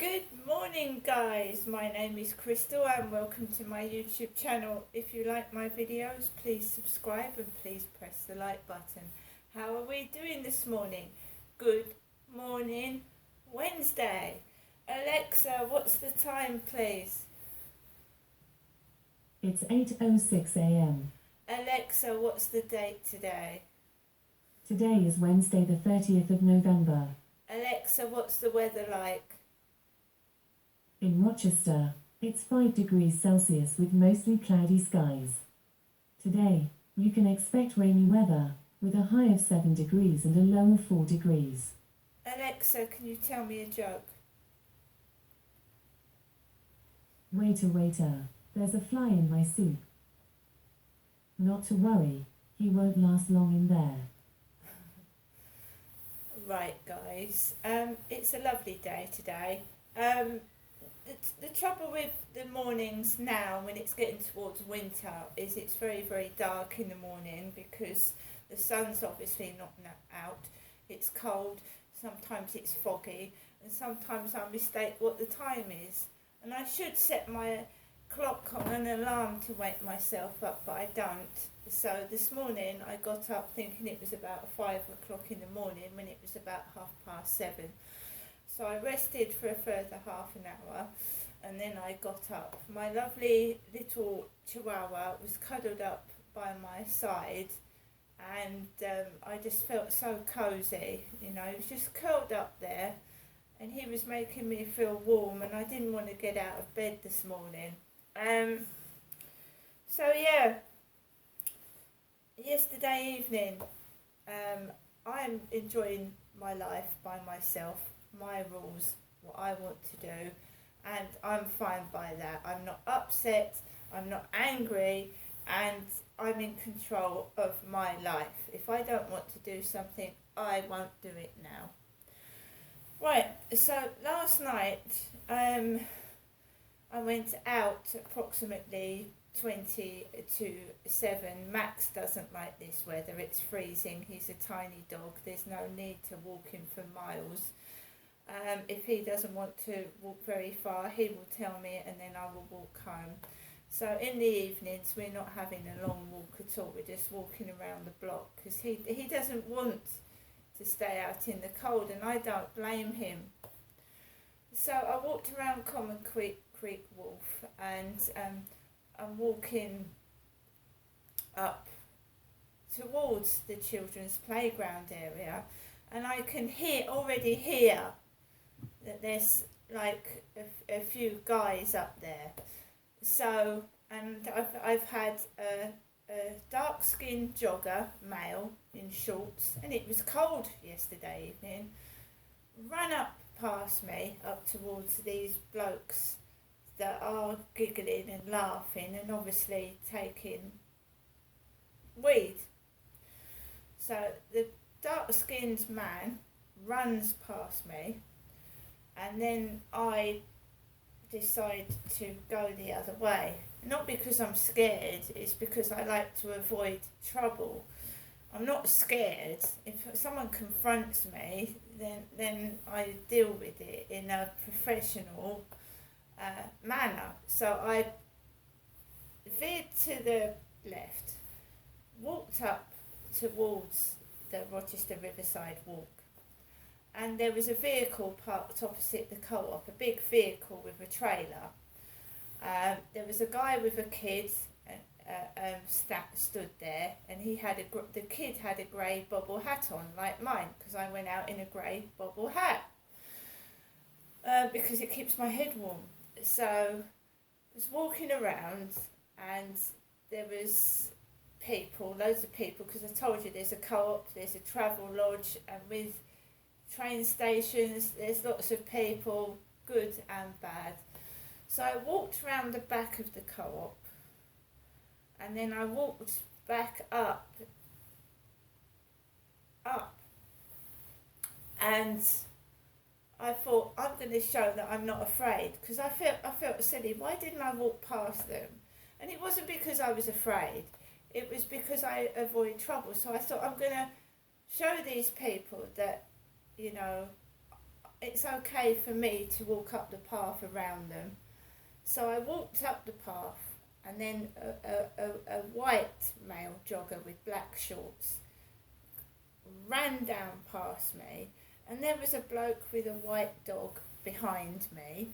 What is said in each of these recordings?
Good morning, guys. My name is Crystal and welcome to my YouTube channel. If you like my videos, please subscribe and please press the like button. How are we doing this morning? Good morning, Wednesday. Alexa, what's the time, please? It's 8:06 a.m. Alexa, what's the date today? Today is Wednesday the 30th of November. Alexa, what's the weather like? In Rochester, it's 5 degrees Celsius with mostly cloudy skies. Today, you can expect rainy weather, with a high of 7 degrees and a low of 4 degrees. Alexa, can you tell me a joke? Waiter, waiter, there's a fly in my soup. Not to worry, he won't last long in there. Right, guys. It's a lovely day today. The trouble with the mornings now, when it's getting towards winter, is it's very, very dark in the morning because the sun's obviously not out. It's cold, sometimes it's foggy, and sometimes I mistake what the time is. And I should set my clock on an alarm to wake myself up, but I don't. So this morning I got up thinking it was about 5 o'clock in the morning when it was about 7:30. So I rested for a further half an hour and then I got up. My lovely little chihuahua was cuddled up by my side and I just felt so cosy, he was just curled up there and he was making me feel warm and I didn't want to get out of bed this morning. So yeah, yesterday evening I'm enjoying my life by myself, my rules, what I want to do, and I'm fine by that. I'm not upset, I'm not angry, and I'm in control of my life. If I don't want to do something, I won't do it now. Right, so last night I went out approximately 20 to 7. Max doesn't like this weather, it's freezing, he's a tiny dog, there's no need to walk him for miles. If he doesn't want to walk very far, he will tell me and then I will walk home. So in the evenings we're not having a long walk at all, we're just walking around the block because he doesn't want to stay out in the cold and I don't blame him. So I walked around Common Creek Wharf and I'm walking up towards the children's playground area and I can already hear that there's like a few guys up there. So, and I've had a dark-skinned jogger, male, in shorts, and it was cold yesterday evening, run up past me, up towards these blokes that are giggling and laughing and obviously taking weed. So the dark-skinned man runs past me and then I decide to go the other way. Not because I'm scared, it's because I like to avoid trouble. I'm not scared. If someone confronts me, then I deal with it in a professional manner. So I veered to the left, walked up towards the Rochester Riverside Walk, and there was a vehicle parked opposite the co-op, a big vehicle with a trailer. There was a guy with a kid stood there, and the kid had a grey bobble hat on like mine, because I went out in a grey bobble hat because it keeps my head warm. So I was walking around and there was loads of people, because I told you there's a co-op, there's a travel lodge, and with train stations there's lots of people, good and bad. So I walked round the back of the co-op and then I walked back up and I thought, I'm going to show that I'm not afraid, because I felt silly. Why didn't I walk past them? And it wasn't because I was afraid, it was because I avoid trouble. So I thought, I'm going to show these people that, it's okay for me to walk up the path around them. So I walked up the path, and then a white male jogger with black shorts ran down past me, and there was a bloke with a white dog behind me,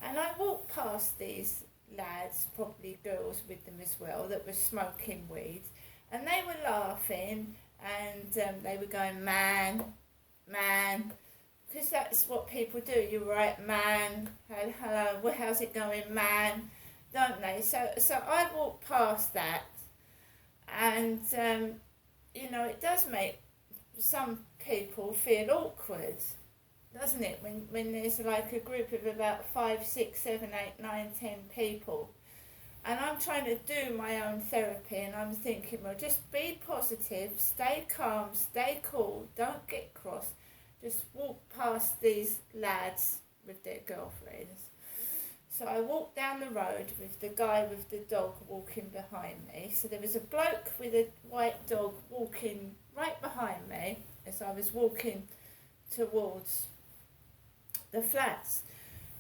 and I walked past these lads, probably girls with them as well, that were smoking weed, and they were laughing, and they were going, man, because that's what people do. You're right, man, hello, well, how's it going, man, don't they? So I walked past that, and it does make some people feel awkward, doesn't it, when there's like a group of about 5, 6, 7, 8, 9, 10 people, and I'm trying to do my own therapy, and I'm thinking, well, just be positive, stay calm, stay cool, don't get cross, just walk past these lads with their girlfriends. So I walked down the road with the guy with the dog walking behind me. So there was a bloke with a white dog walking right behind me as I was walking towards the flats.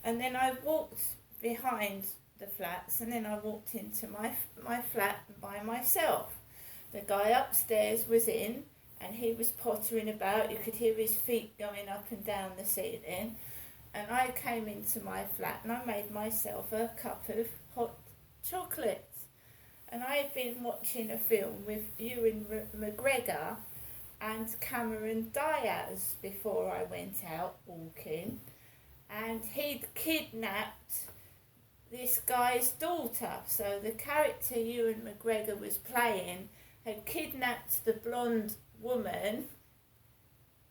And then I walked behind the flats, and then I walked into my flat by myself. The guy upstairs was in, and he was pottering about. You could hear his feet going up and down the ceiling. And I came into my flat and I made myself a cup of hot chocolate. And I had been watching a film with Ewan McGregor and Cameron Diaz before I went out walking. And he'd kidnapped this guy's daughter. So the character Ewan McGregor was playing had kidnapped the blonde woman,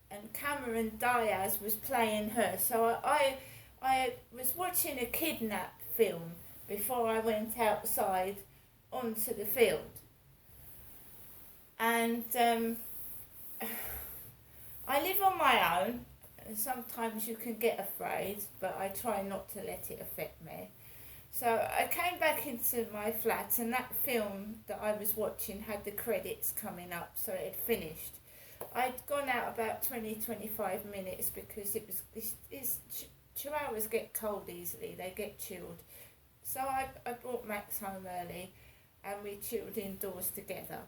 and Cameron Diaz was playing her. So I was watching a kidnap film before I went outside onto the field. And I live on my own, and sometimes you can get afraid, but I try not to let it affect me. So I came back into my flat, and that film that I was watching had the credits coming up, so it had finished. I'd gone out about 20-25 minutes because chihuahuas get cold easily, they get chilled. So I brought Max home early and we chilled indoors together.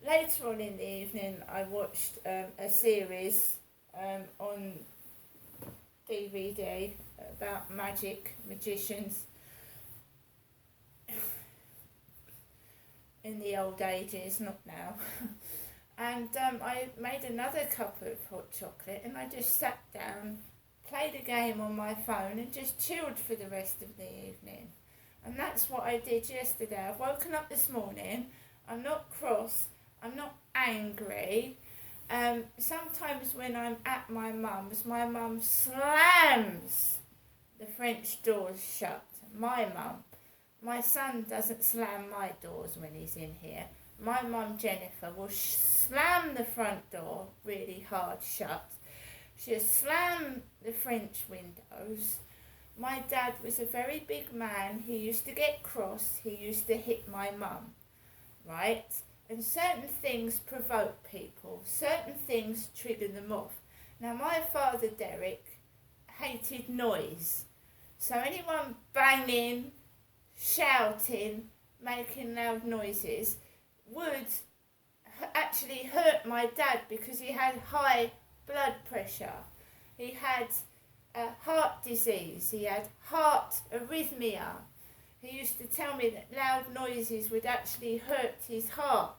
Later on in the evening I watched a series on DVD about magicians in the old ages, not now. And I made another cup of hot chocolate, and I just sat down, played a game on my phone, and just chilled for the rest of the evening. And that's what I did yesterday. I've woken up this morning, I'm not cross, I'm not angry. Sometimes when I'm at my mum slams the French doors shut. My mum. My son doesn't slam my doors when he's in here. My mum, Jennifer, will slam the front door really hard shut. She'll slam the French windows. My dad was a very big man. He used to get cross. He used to hit my mum, right? And certain things provoke people. Certain things trigger them off. Now, my father, Derek, hated noise. So anyone banging, shouting, making loud noises would actually hurt my dad because he had high blood pressure. He had heart disease. He had heart arrhythmia. He used to tell me that loud noises would actually hurt his heart.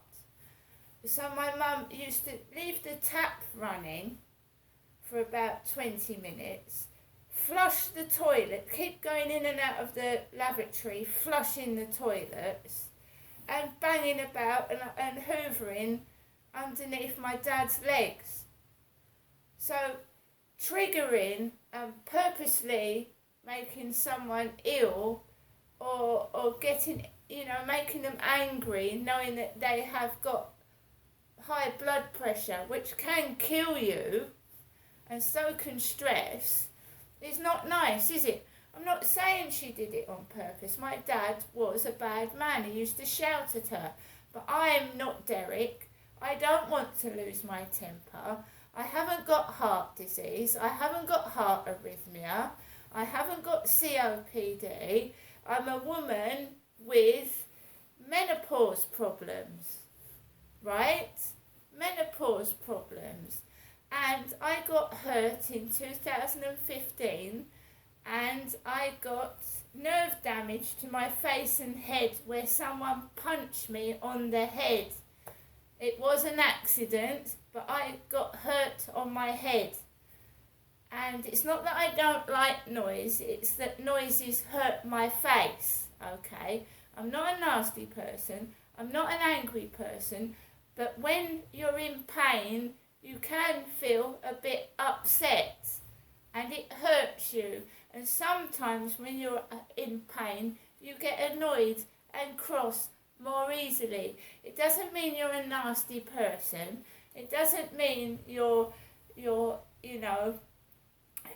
So my mum used to leave the tap running for about 20 minutes, flush the toilet, keep going in and out of the lavatory, flushing the toilets, and banging about and hoovering underneath my dad's legs. So triggering and purposely making someone ill or getting, making them angry, knowing that they have got high blood pressure, which can kill you, and so can stress, is not nice, is it? I'm not saying she did it on purpose. My dad was a bad man. He used to shout at her. But I am not Derek. I don't want to lose my temper. I haven't got heart disease. I haven't got heart arrhythmia. I haven't got COPD. I'm a woman with menopause problems, right? Menopause problems. And I got hurt in 2015 and I got nerve damage to my face and head where someone punched me on the head. It was an accident, but I got hurt on my head. And it's not that I don't like noise, it's that noises hurt my face, okay? I'm not a nasty person, I'm not an angry person, but when you're in pain, you can feel a bit upset and it hurts you. And sometimes when you're in pain, you get annoyed and cross more easily. It doesn't mean you're a nasty person. It doesn't mean you're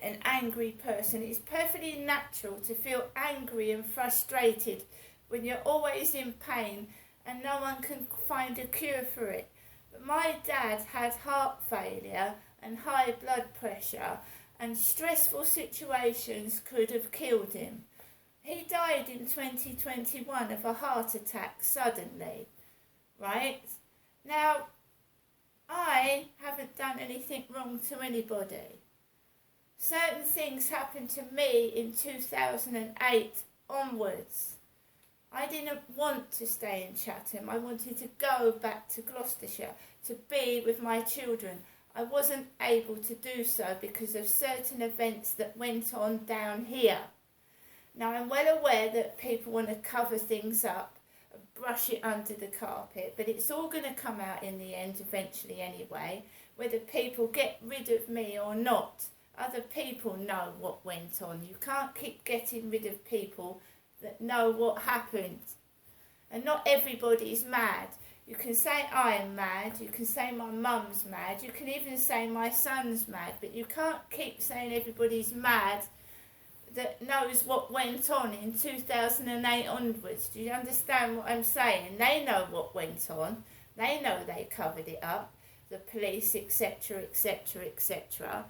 an angry person. It's perfectly natural to feel angry and frustrated when you're always in pain and no one can find a cure for it. But my dad had heart failure and high blood pressure, and stressful situations could have killed him. He died in 2021 of a heart attack suddenly, right? Now, I haven't done anything wrong to anybody. Certain things happened to me in 2008 onwards. I didn't want to stay in Chatham. I wanted to go back to Gloucestershire to be with my children. I wasn't able to do so because of certain events that went on down here. Now, I'm well aware that people want to cover things up, brush it under the carpet, but it's all going to come out in the end eventually anyway, whether people get rid of me or not. Other people know what went on. You can't keep getting rid of people that know what happened. And not everybody's mad. You can say I am mad, you can say my mum's mad, you can even say my son's mad, but you can't keep saying everybody's mad that knows what went on in 2008 onwards. Do you understand what I'm saying? They know what went on. They know they covered it up, the police, etc., etc., etc.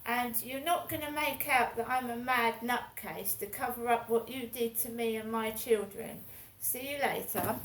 And you're not going to make out that I'm a mad nutcase to cover up what you did to me and my children. See you later.